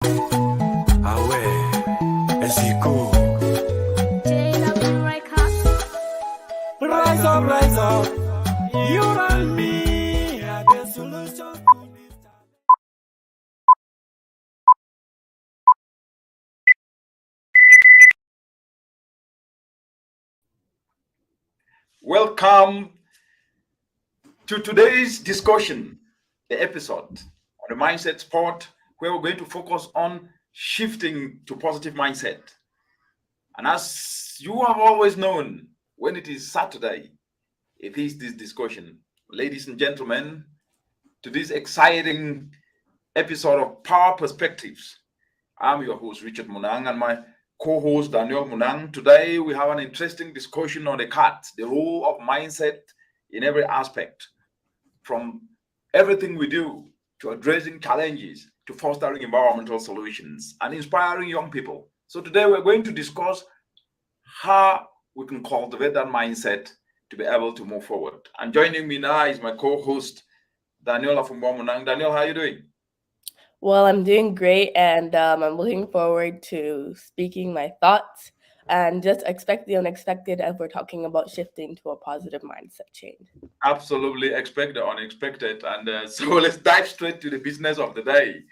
Rise up, you and me are the solution to this. Welcome to today's discussion, the episode on the mindset sport, where we're going to focus on shifting to positive mindset. And as you have always known, when it is Saturday, it is this discussion. Ladies and gentlemen, to this exciting episode of Power Perspectives. I'm your host, Richard Munang, and my co-host, Daniel Munang. Today, we have an interesting discussion on the role of mindset in every aspect, from everything we do to addressing challenges to fostering environmental solutions and inspiring young people. So today, we're going to discuss how we can cultivate that mindset to be able to move forward. And joining me now is my co-host, Daniela from Munang. Daniel, how are you doing? Well, I'm doing great, and I'm looking forward to speaking my thoughts and just expect the unexpected as we're talking about shifting to a positive mindset change. Absolutely expect the unexpected. And so let's dive straight to the business of the day.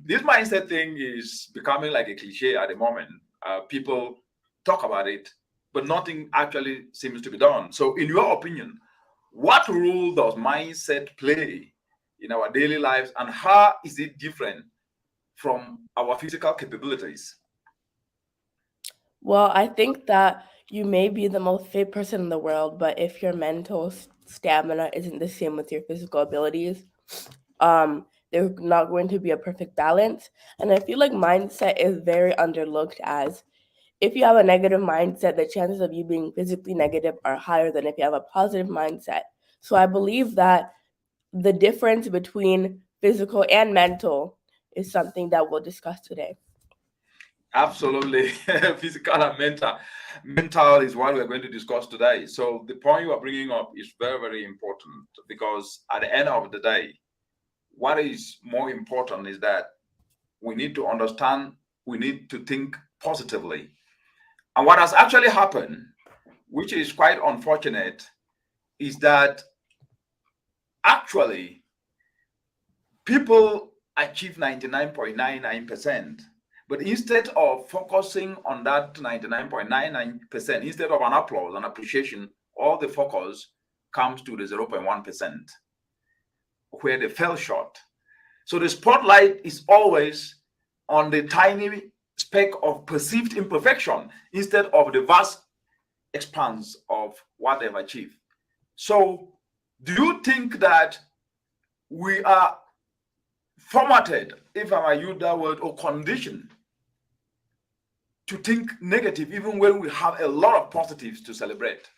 This mindset thing is becoming like a cliche at the moment. People talk about it, but nothing actually seems to be done. So, in your opinion, what role does mindset play in our daily lives, and how is it different from our physical capabilities? Well, I think that you may be the most fit person in the world, but if your mental stamina isn't the same with your physical abilities, there's not going to be a perfect balance. And I feel like mindset is very underlooked, as if you have a negative mindset, the chances of you being physically negative are higher than if you have a positive mindset. So I believe that the difference between physical and mental is something that we'll discuss today. Absolutely. Physical and mental. Mental is what we're going to discuss today. So, the point you are bringing up is very, very important, because at the end of the day, what is more important is that we need to understand, we need to think positively. And what has actually happened, which is quite unfortunate, is that actually people achieve 99.99%, but instead of focusing on that 99.99%, instead of an applause and appreciation, all the focus comes to the 0.1%, where they fell short. So the spotlight is always on the tiny speck of perceived imperfection instead of the vast expanse of what they've achieved. So, do you think that we are formatted, if I might use that word, or conditioned to think negative even when we have a lot of positives to celebrate?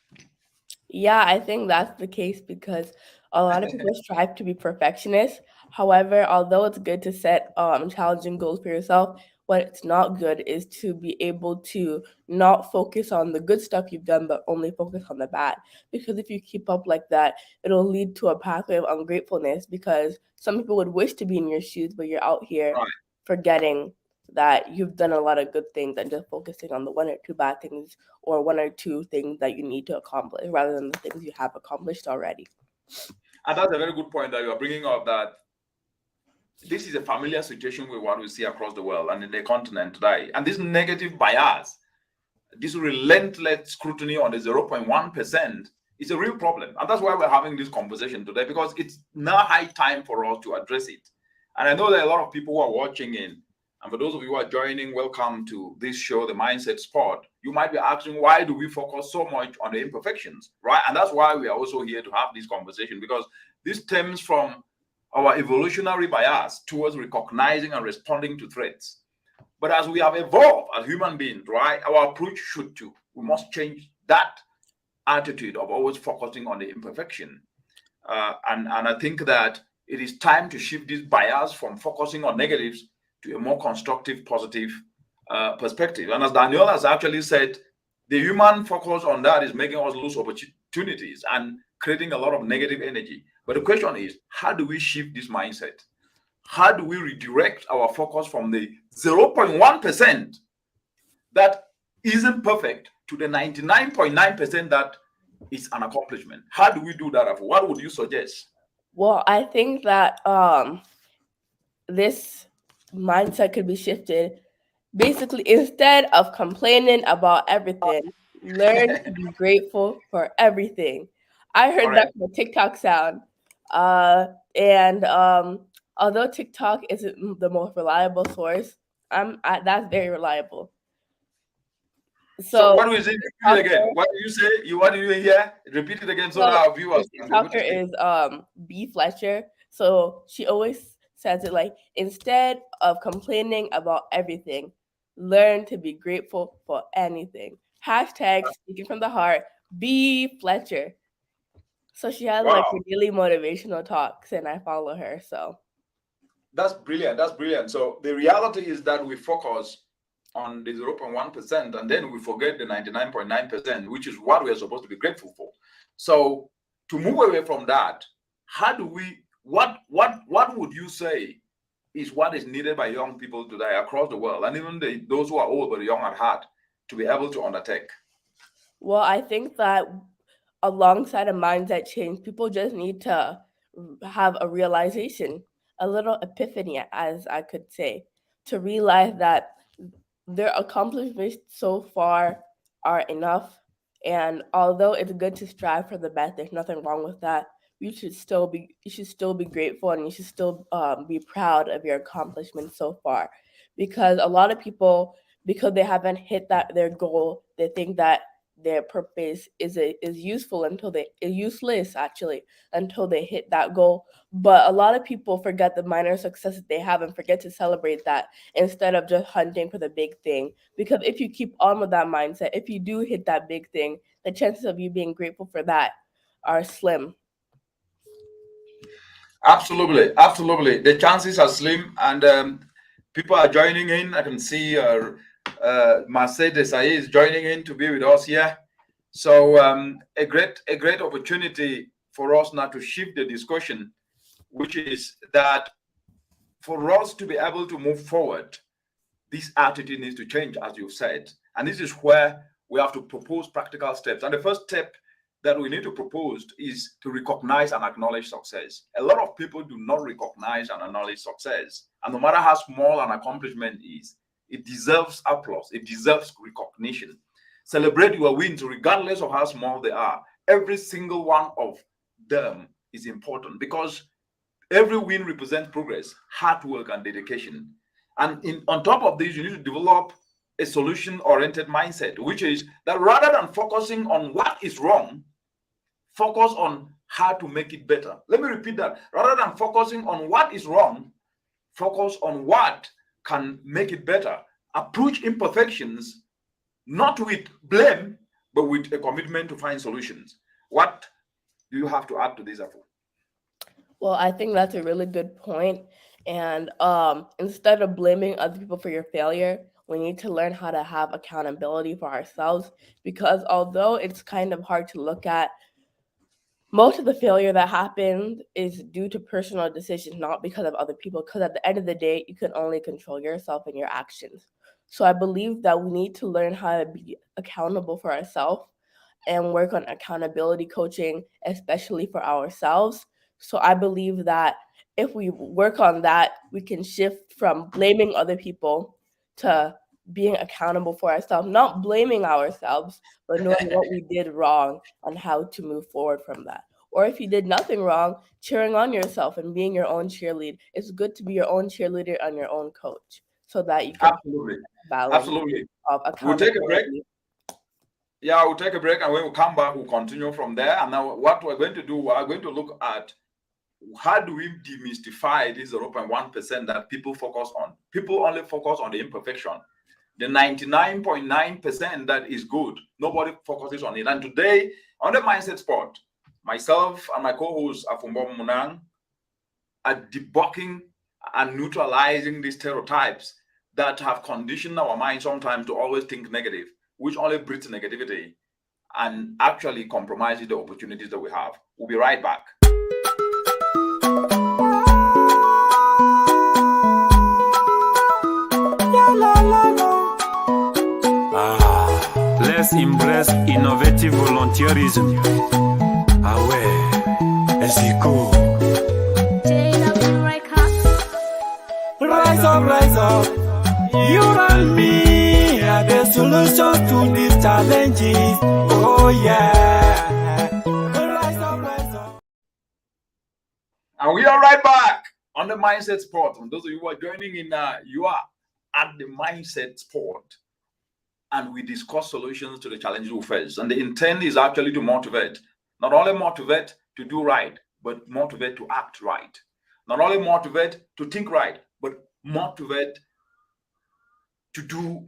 Yeah, I think that's the case because a lot of people strive to be perfectionists. However, although it's good to set challenging goals for yourself, what's not good is to be able to not focus on the good stuff you've done, but only focus on the bad. Because if you keep up like that, it'll lead to a pathway of ungratefulness, because some people would wish to be in your shoes, but you're out here Right. forgetting that you've done a lot of good things and just focusing on the one or two bad things or one or two things that you need to accomplish rather than the things you have accomplished already. And that's a very good point that you are bringing up, that this is a familiar situation with what we see across the world and in the continent today. And this negative bias, this relentless scrutiny on the 0.1% is a real problem. And that's why we're having this conversation today, because it's now high time for us to address it. And I know there are a lot of people who are watching in. And for those of you who are joining, welcome to this show, The Mindset Sport. You might be asking, why do we focus so much on the imperfections, right? And that's why we are also here to have this conversation, because this stems from our evolutionary bias towards recognizing and responding to threats. But as we have evolved as human beings, right, our approach should too. We must change that attitude of always focusing on the imperfection. And I think that it is time to shift this bias from focusing on negatives to a more constructive, positive perspective. And as Daniel has actually said, the human focus on that is making us lose opportunities and creating a lot of negative energy. But the question is, how do we shift this mindset? how do we redirect our focus from the 0.1% that isn't perfect to the 99.9% that is an accomplishment? How do we do that, Afu? What would you suggest? Well, I think that this mindset could be shifted. Basically, instead of complaining about everything, learn to be grateful for everything. I heard that Correct. from a TikTok sound. And although TikTok isn't the most reliable source, that's very reliable. So So what is it? Repeat it again. What do you say? What do you hear? Repeat it again so that our viewers the can be able to TikToker see. is B Fletcher. So she always says it like, instead of complaining about everything, learn to be grateful for anything. Hashtag speaking from the heart, B Fletcher. So she has like Wow, really motivational talks, and I follow her. So that's brilliant. That's brilliant. So the reality is that we focus on the 0.1% and then we forget the 99.9%, which is what we are supposed to be grateful for. So to move away from that, how do we what would you say is what is needed by young people today across the world, and even those who are old but young at heart, to be able to undertake? well, I think that alongside a mindset change, people just need to have a realization, a little epiphany, as I could say, to realize that their accomplishments so far are enough. And although it's good to strive for the best, there's nothing wrong with that. You should still be grateful, and you should still be proud of your accomplishments so far, because a lot of people, because they haven't hit their goal, they think that their purpose is useful until they is useless actually until they hit that goal. But a lot of people forget the minor successes they have and forget to celebrate that instead of just hunting for the big thing. Because if you keep on with that mindset, if you do hit that big thing, the chances of you being grateful for that are slim. Absolutely, absolutely. The chances are slim, and people are joining in. I can see Mercedes Desai is joining in to be with us here. So a great opportunity for us now to shift the discussion, which is that for us to be able to move forward, this attitude needs to change, as you've said. And this is where we have to propose practical steps. And the first step that we need to propose is to recognize and acknowledge success. A lot of people do not recognize and acknowledge success. And no matter how small an accomplishment is, it deserves applause, it deserves recognition. Celebrate your wins regardless of how small they are. Every single one of them is important because every win represents progress, hard work, and dedication. And on top of this, you need to develop a solution-oriented mindset, which is that rather than focusing on what is wrong, focus on how to make it better. Let me repeat that. Rather than focusing on what is wrong, focus on what can make it better. Approach imperfections not with blame, but with a commitment to find solutions. What do you have to add to this, Afu? Well, I think that's a really good point. And instead of blaming other people for your failure, we need to learn how to have accountability for ourselves. Because although it's kind of hard to look at, most of the failure that happened is due to personal decisions, not because of other people. Because at the end of the day, you can only control yourself and your actions. So I believe that we need to learn how to be accountable for ourselves and work on accountability coaching, especially for ourselves. So I believe that if we work on that, we can shift from blaming other people to being accountable for ourselves, not blaming ourselves, but knowing what we did wrong and how to move forward from that. Or if you did nothing wrong, cheering on yourself and being your own cheerleader. It's good to be your own cheerleader and your own coach so that you can Absolutely. balance Absolutely. of We'll take a break. accountability. Yeah, we'll take a break, and when we come back, we'll continue from there. And now, what we're going to do, we're going to look at how do we demystify this 0.1% that people focus on. People only focus on the imperfection. The 99.9% that is good, nobody focuses on it. And today, on the Mindset Spot, myself and my co-host, Afumbo Munang, are debunking and neutralizing these stereotypes that have conditioned our mind sometimes to always think negative, which only breeds negativity and actually compromises the opportunities that we have. We'll be right back. best embrace innovative volunteerism. Away, as he go. Rise up, you and me are the solution to these challenges. Oh yeah. Rise up. And we are right back on the Mindset Sport. And those of you who are joining in, you are at the Mindset Sport. And we discuss solutions to the challenges we face. And the intent is actually to motivate. Not only motivate to do right, but motivate to act right. Not only motivate to think right, but motivate to do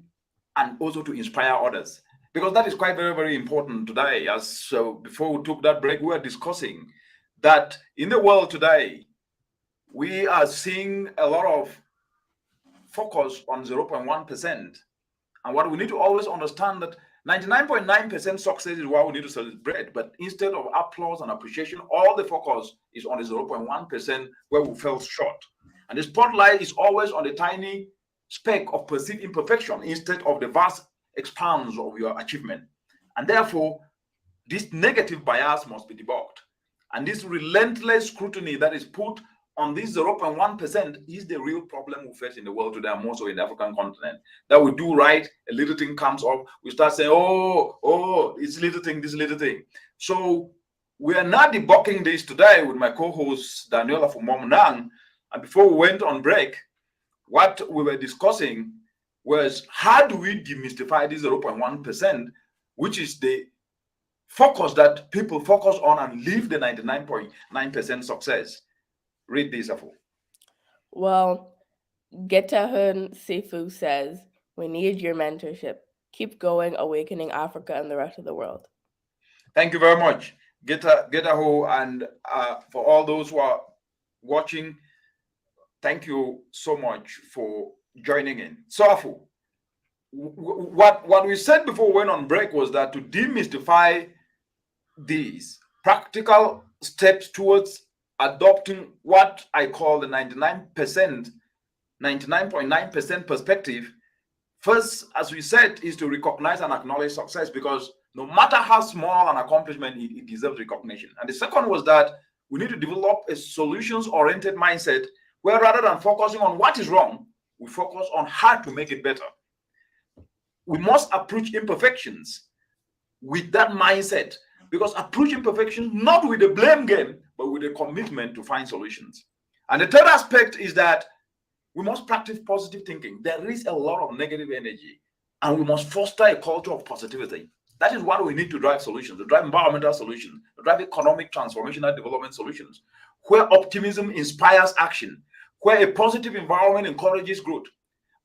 and also to inspire others. Because that is quite very, very important today. As before we took that break, we were discussing that in the world today, we are seeing a lot of focus on 0.1%. And what we need to always understand that 99.9% success is what we need to celebrate. But instead of applause and appreciation, all the focus is on the 0.1% where we fell short. And the spotlight is always on the tiny speck of perceived imperfection instead of the vast expanse of your achievement. And therefore, this negative bias must be debunked. And this relentless scrutiny that is put on this 0.1% is the real problem we face in the world today, and more so in the African continent. That we do right, a little thing comes up, we start saying, oh, it's little thing, this little thing. So we are now debunking this today with my co-host Daniela from Munang. And before we went on break, what we were discussing was how do we demystify this 0.1%, which is the focus that people focus on and leave the 99.9% success. Read this, Afu. Well, Getahun Sefu says, we need your mentorship. Keep going, awakening Africa and the rest of the world. Thank you very much, Getaho, and for all those who are watching, thank you so much for joining in. So, Afu, what we said before we went on break was that to demystify these practical steps towards adopting what I call the 99.9% perspective, first, as we said, is to recognize and acknowledge success, because no matter how small an accomplishment, it deserves recognition. And the second was that we need to develop a solutions-oriented mindset where rather than focusing on what is wrong, we focus on how to make it better. We must approach imperfections with that mindset, because approach imperfections not with a blame game, but with a commitment to find solutions. And the third aspect is that we must practice positive thinking. There is a lot of negative energy, and we must foster a culture of positivity. That is what we need to drive solutions, to drive environmental solutions, to drive economic transformational development solutions, where optimism inspires action, where a positive environment encourages growth.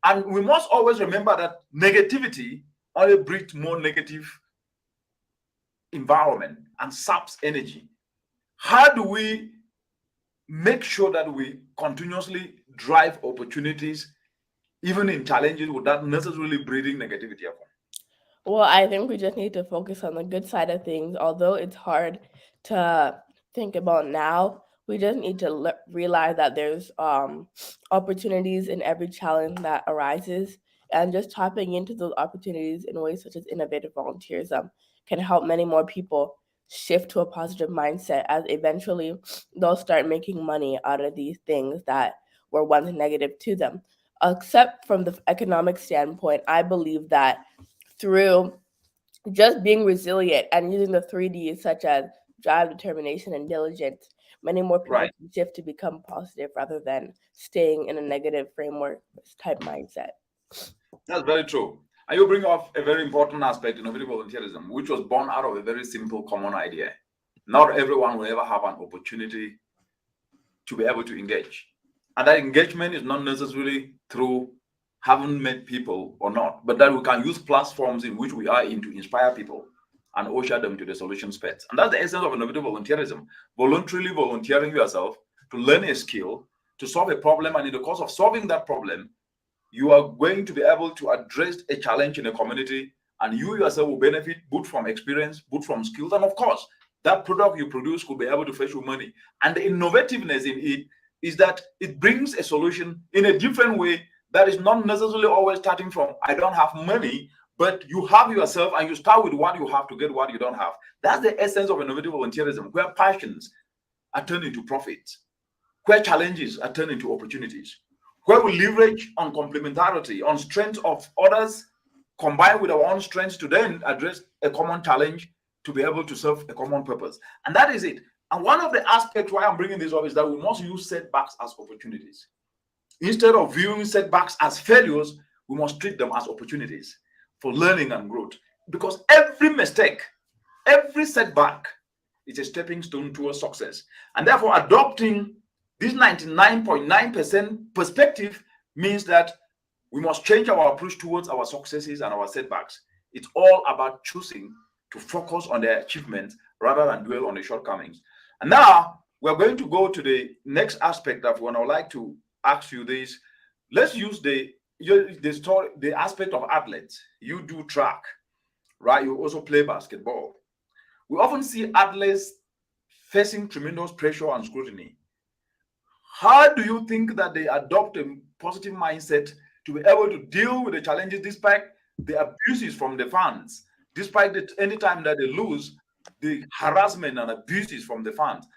And we must always remember that negativity only breeds more negative environment and saps energy. How do we make sure that we continuously drive opportunities, even in challenges, without necessarily breeding negativity? Well, I think we just need to focus on the good side of things. Although it's hard to think about now, we just need to realize that there's opportunities in every challenge that arises, and just tapping into those opportunities in ways such as innovative volunteerism can help many more people shift to a positive mindset, as eventually they'll start making money out of these things that were once negative to them. Except from the economic standpoint, I believe that through just being resilient and using the 3Ds such as drive, determination, and diligence, many more people can shift to become positive rather than staying in a negative framework type mindset. That's very true. And you bring up a very important aspect in innovative volunteerism, which was born out of a very simple common idea. Not everyone will ever have an opportunity to be able to engage. And that engagement is not necessarily through having met people or not, but that we can use platforms in which we are in to inspire people and usher them to the solution space. And that's the essence of innovative volunteerism. Voluntarily volunteering yourself to learn a skill, to solve a problem, and in the course of solving that problem, you are going to be able to address a challenge in a community, and you yourself will benefit both from experience, both from skills, and of course, that product you produce could be able to fetch you money. And the innovativeness in it is that it brings a solution in a different way that is not necessarily always starting from, I don't have money, but you have yourself and you start with what you have to get what you don't have. That's the essence of innovative volunteerism, where passions are turned into profits, where challenges are turned into opportunities, where we leverage on complementarity, on strength of others, combined with our own strengths to then address a common challenge to be able to serve a common purpose. And that is it. And one of the aspects why I'm bringing this up is that we must use setbacks as opportunities. Instead of viewing setbacks as failures, we must treat them as opportunities for learning and growth. Because every mistake, every setback is a stepping stone towards success. And therefore, adopting this 99.9% perspective means that we must change our approach towards our successes and our setbacks. It's all about choosing to focus on the achievements rather than dwell on the shortcomings. And now we're going to go to the next aspect of what I would like to ask you this. Let's use the aspect of athletes. You do track, right? You also play basketball. We often see athletes facing tremendous pressure and scrutiny. How do you think that they adopt a positive mindset to be able to deal with the challenges despite the abuses from the fans, despite that any time that they lose, the harassment and abuses from the fans?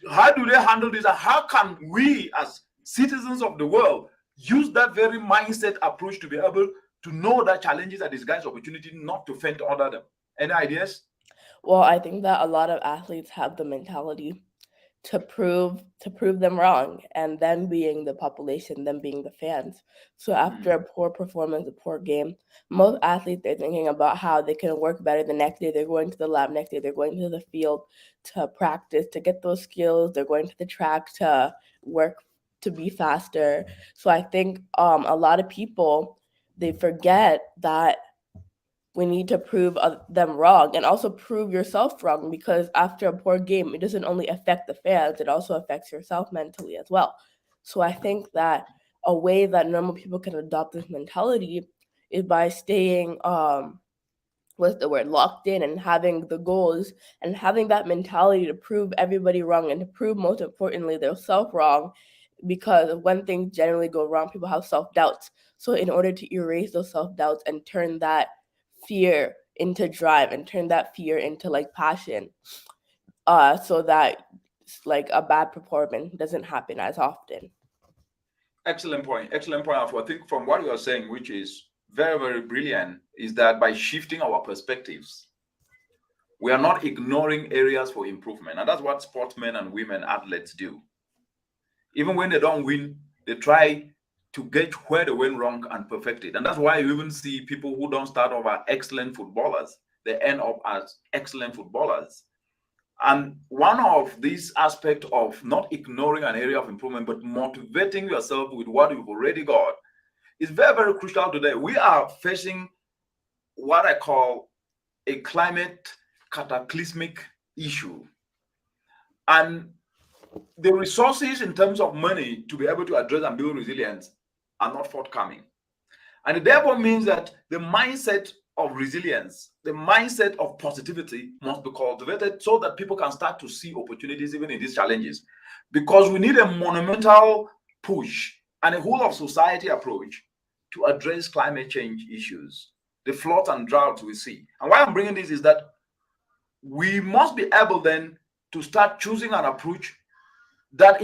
How do they handle this? And how can we as citizens of the world use that very mindset approach to be able to know that challenges are disguised opportunity, not to fend under them? Any ideas? Well, I think that a lot of athletes have the mentality to prove them wrong, and them being the population, them being the fans. So after a poor performance, a poor game, most athletes are thinking about how they can work better the next day. They're going to the lab next day. They're going to the field to practice, to get those skills. They're going to the track to work to be faster. So I think a lot of people, they forget that we need to prove them wrong and also prove yourself wrong, because after a poor game, it doesn't only affect the fans, it also affects yourself mentally as well. So I think that a way that normal people can adopt this mentality is by staying locked in and having the goals and having that mentality to prove everybody wrong and to prove, most importantly, themselves wrong. Because when things generally go wrong, people have self-doubts. So in order to erase those self-doubts and turn that fear into drive and turn that fear into like passion, so that like a bad performance doesn't happen as often. Excellent point. Excellent point. I think from what you are saying, which is very, very brilliant, is that by shifting our perspectives, we are not ignoring areas for improvement. And that's what sportsmen and women athletes do. Even when they don't win, they try to gauge where they went wrong and perfect it. And that's why you even see people who don't start off as excellent footballers, they end up as excellent footballers. And one of these aspects of not ignoring an area of improvement, but motivating yourself with what you've already got is very, very crucial today. We are facing what I call a climate cataclysmic issue. And the resources in terms of money to be able to address and build resilience are not forthcoming. And it therefore means that the mindset of resilience, the mindset of positivity must be cultivated so that people can start to see opportunities even in these challenges. Because we need a monumental push and a whole of society approach to address climate change issues, the floods and droughts we see. And why I'm bringing this is that we must be able then to start choosing an approach that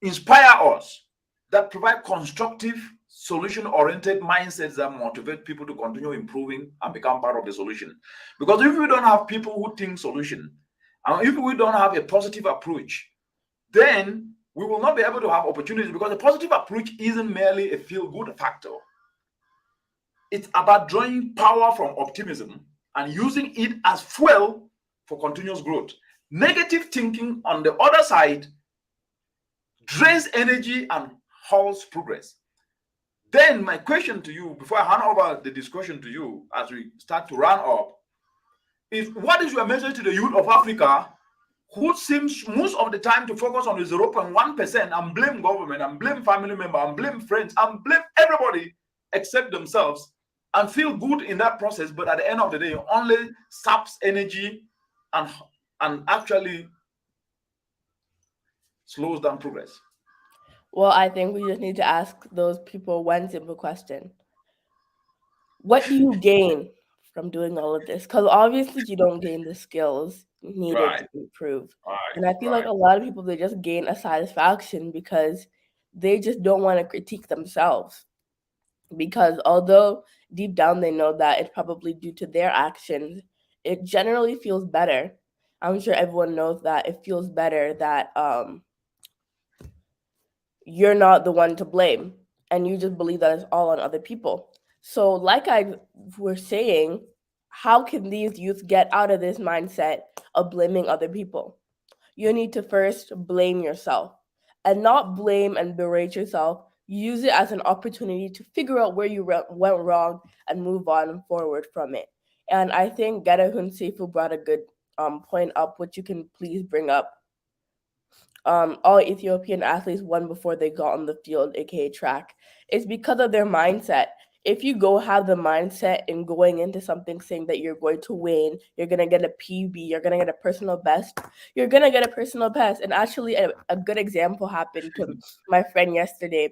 inspire us, that provide constructive, solution-oriented mindsets that motivate people to continue improving and become part of the solution. Because if we don't have people who think solution, and if we don't have a positive approach, then we will not be able to have opportunities, because the positive approach isn't merely a feel-good factor. It's about drawing power from optimism and using it as fuel for continuous growth. Negative thinking, on the other side, drains energy and halts progress. Then my question to you, before I hand over the discussion to you as we start to run up, is what is your message to the youth of Africa who seems most of the time to focus on the 0.1% and blame government and blame family member and blame friends and blame everybody except themselves, and feel good in that process, but at the end of the day only saps energy and actually slows down progress? Well, I think we just need to ask those people one simple question: What do you gain from doing all of this? Because obviously you don't gain the skills needed Right, to improve. right, And I feel like right. a lot of people, they just gain a satisfaction because they just don't want to critique themselves. Because although deep down they know that it's probably due to their actions, it generally feels better. I'm sure everyone knows that it feels better that you're not the one to blame and you just believe that it's all on other people. So like I were saying, how can these youth get out of this mindset of blaming other people? You need to first blame yourself, and not blame and berate yourself. Use it as an opportunity to figure out where you went wrong and move on forward from it. And I think Geta Hunsefu brought a good point up, which you can please bring up. All Ethiopian athletes won before they got on the field, aka track. It's because of their mindset. If you go have the mindset in going into something saying that you're going to win, you're gonna get a PB, you're gonna get a personal best, you're gonna get a personal best. And actually, a good example happened to my friend yesterday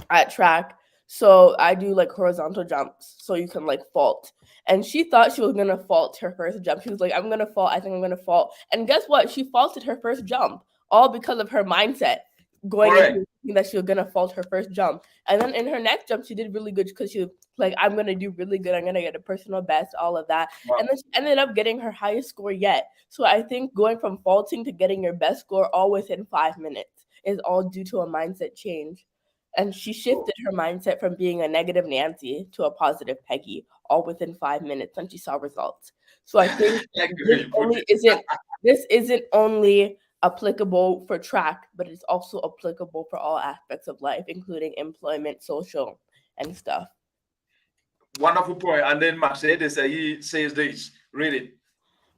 at track. So I do like horizontal jumps, so you can like fault. And she thought she was gonna fault her first jump. She was like, "I'm gonna fault. I think I'm gonna fault." And guess what? She faulted her first jump, all because of her mindset going into Correct. thinking that she was gonna fault her first jump. And then in her next jump, she did really good because she was like, "I'm gonna do really good. I'm gonna get a personal best." All of that, Wow. and then she ended up getting her highest score yet. So I think going from faulting to getting your best score all within 5 minutes is all due to a mindset change. And she shifted her mindset from being a negative Nancy to a positive Peggy, all within 5 minutes, and she saw results. So I think Like the way you put it. this isn't only applicable for track, but it's also applicable for all aspects of life, including employment, social, and stuff. Wonderful point. And then Mercedes he says this. Read it.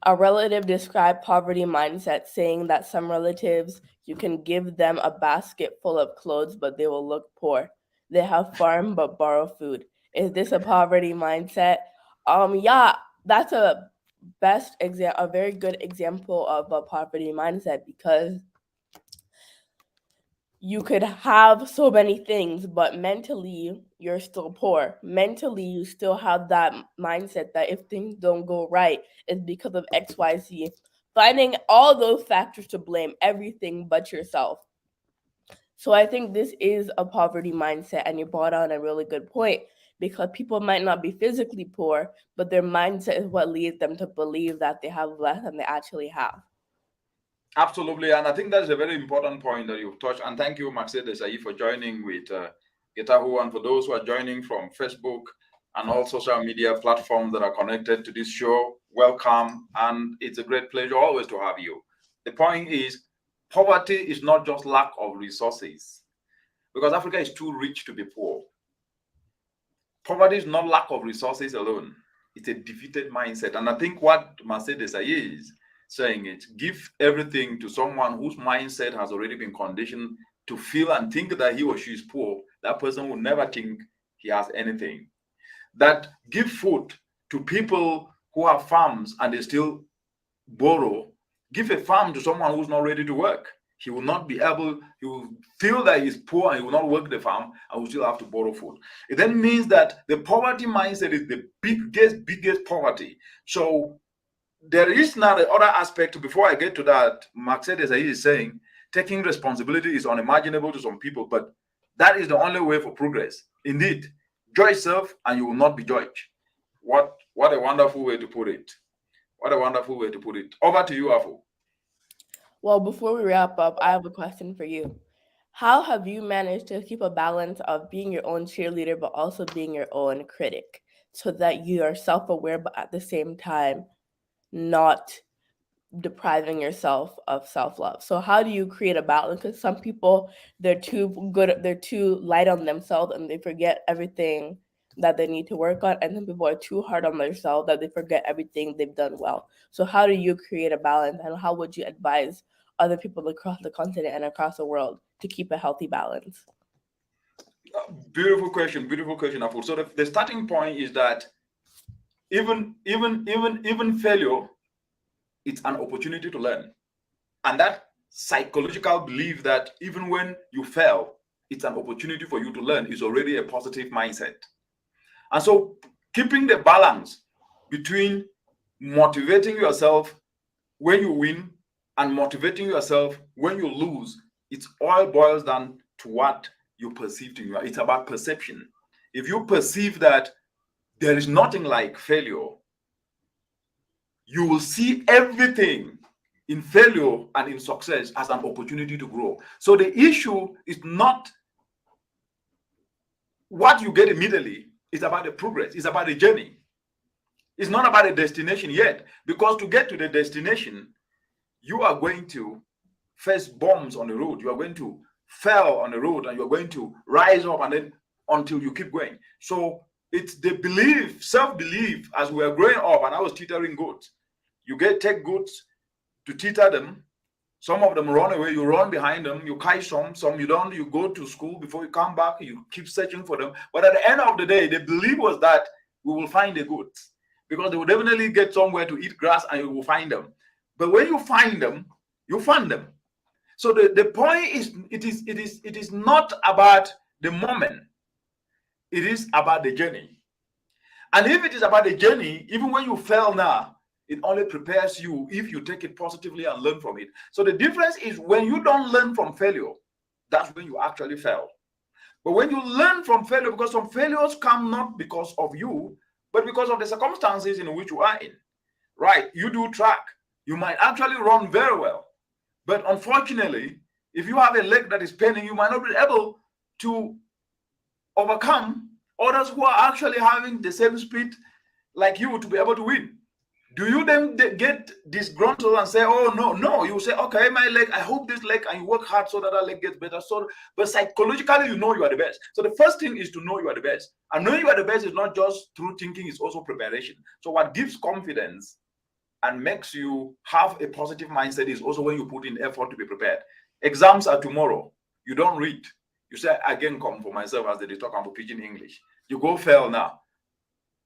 A relative described poverty mindset, saying that some relatives, you can give them a basket full of clothes, but they will look poor. They have farm but borrow food. Is this a poverty mindset? Yeah, that's a very good example of a poverty mindset, because you could have so many things, but mentally you're still poor. Mentally, you still have that mindset that if things don't go right, it's because of XYZ. Finding all those factors to blame everything but yourself. So I think this is a poverty mindset, and you brought on a really good point, because people might not be physically poor, but their mindset is what leads them to believe that they have less than they actually have. Absolutely. And I think that's a very important point that you've touched. And thank you, Mercedes Ayi, for joining with Getahu, and for those who are joining from Facebook and all social media platforms that are connected to this show. Welcome. And it's a great pleasure always to have you. The point is, poverty is not just lack of resources, because Africa is too rich to be poor. Poverty is not lack of resources alone. It's a defeated mindset. And I think what Mercedes Ayi is saying, it give everything to someone whose mindset has already been conditioned to feel and think that he or she is poor. That person will never think he has anything. That give food to people who have farms and they still borrow. Give a farm to someone who's not ready to work. He will not be able, he will feel that he's poor and he will not work the farm and will still have to borrow food. It then means that the poverty mindset is the biggest poverty. So there is now the other aspect. Before I get to that, Mercedes is saying taking responsibility is unimaginable to some people, but that is the only way for progress. Indeed, judge yourself and you will not be judged. What a wonderful way to put it. What a wonderful way to put it. Over to you, Afu. Well, before we wrap up, I have a question for you. How have you managed to keep a balance of being your own cheerleader but also being your own critic, so that you are self aware but at the same time not depriving yourself of self love? So, how do you create a balance? Because some people, they're too light on themselves and they forget everything that they need to work on. And some people are too hard on themselves that they forget everything they've done well. So, how do you create a balance, and how would you advise other people across the continent and across the world to keep a healthy balance? Beautiful question, Afu. So the starting point is that even failure, it's an opportunity to learn. And that psychological belief that even when you fail, it's an opportunity for you to learn is already a positive mindset. And so keeping the balance between motivating yourself when you win and motivating yourself when you lose, it all boils down to what you perceive to you. It's about perception. If you perceive that there is nothing like failure, you will see everything in failure and in success as an opportunity to grow. So the issue is not what you get immediately, it's about the progress, it's about the journey. It's not about the destination yet, because to get to the destination, you are going to face bumps on the road, you are going to fail on the road, and you're going to rise up, and then until you keep going. So it's the belief, self-belief. As we are growing up, and I was teetering goats, you take goats to teeter them. Some of them run away, you run behind them, you catch some you don't, you go to school, before you come back, you keep searching for them. But at the end of the day, the belief was that we will find the goats, because they will definitely get somewhere to eat grass and you will find them. But when you find them, you find them. So the point is, it is not about the moment, it is about the journey. And if it is about the journey, even when you fail now, it only prepares you if you take it positively and learn from it. So the difference is, when you don't learn from failure, that's when you actually fail. But when you learn from failure, because some failures come not because of you, but because of the circumstances in which you are in, right? You do track, you might actually run very well, but unfortunately, if you have a leg that is paining, you might not be able to overcome others who are actually having the same speed like you to be able to win. Do you then get disgruntled and say, oh, no, you say, okay, my leg, I hope this leg, and you work hard so that that leg gets better. So, but psychologically, you know you are the best. So the first thing is to know you are the best. And knowing you are the best is not just through thinking, it's also preparation. So what gives confidence and makes you have a positive mindset is also when you put in effort to be prepared. Exams are tomorrow. You don't read. You say, again, come for myself, as they talk about pidgin English. You go fail now.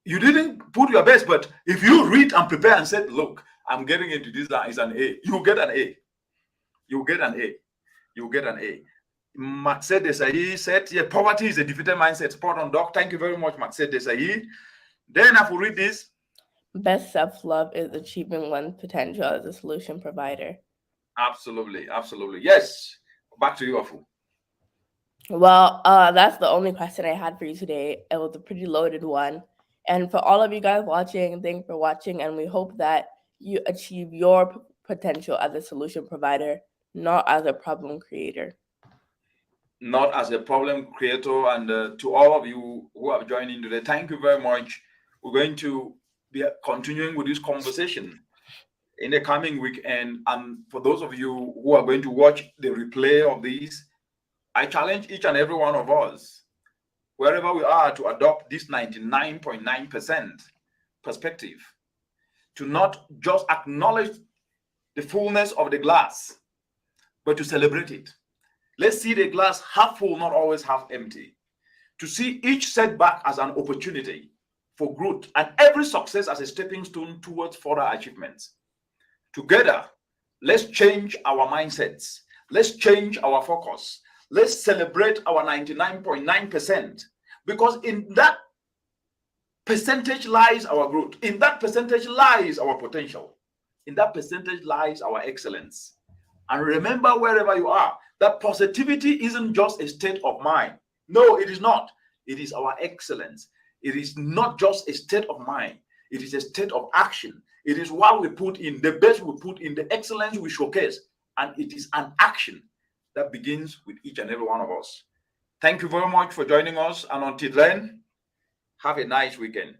You didn't put your best, but if you read and prepare and said, look, I'm getting into this, is an A, you get an A. You get an A. You get an A. Maxed Desai said, yeah, poverty is a defeated mindset. Spot on, Doc. Thank you very much, Maxed Desai. Then I will read this. Best self-love is achieving one's potential as a solution provider. Absolutely, absolutely. Yes. Back to you, Afu. Well, that's the only question I had for you today. It was a pretty loaded one. And for all of you guys watching, thanks for watching. And we hope that you achieve your potential as a solution provider, not as a problem creator. Not as a problem creator. And to all of you who have joined in today, thank you very much. We're going to be continuing with this conversation in the coming weekend. And for those of you who are going to watch the replay of these, I challenge each and every one of us, wherever we are, to adopt this 99.9% perspective, to not just acknowledge the fullness of the glass, but to celebrate it. Let's see the glass half full, not always half empty. To see each setback as an opportunity for growth and every success as a stepping stone towards further achievements. Together, let's change our mindsets. Let's change our focus. Let's celebrate our 99.9%, because in that percentage lies our growth. In that percentage lies our potential. In that percentage lies our excellence. And remember, wherever you are, that positivity isn't just a state of mind. No, it is not. It is our excellence. It is not just a state of mind. It is a state of action. It is what we put in, the best we put in, the excellence we showcase. And it is an action that begins with each and every one of us. Thank you very much for joining us. And until then, have a nice weekend.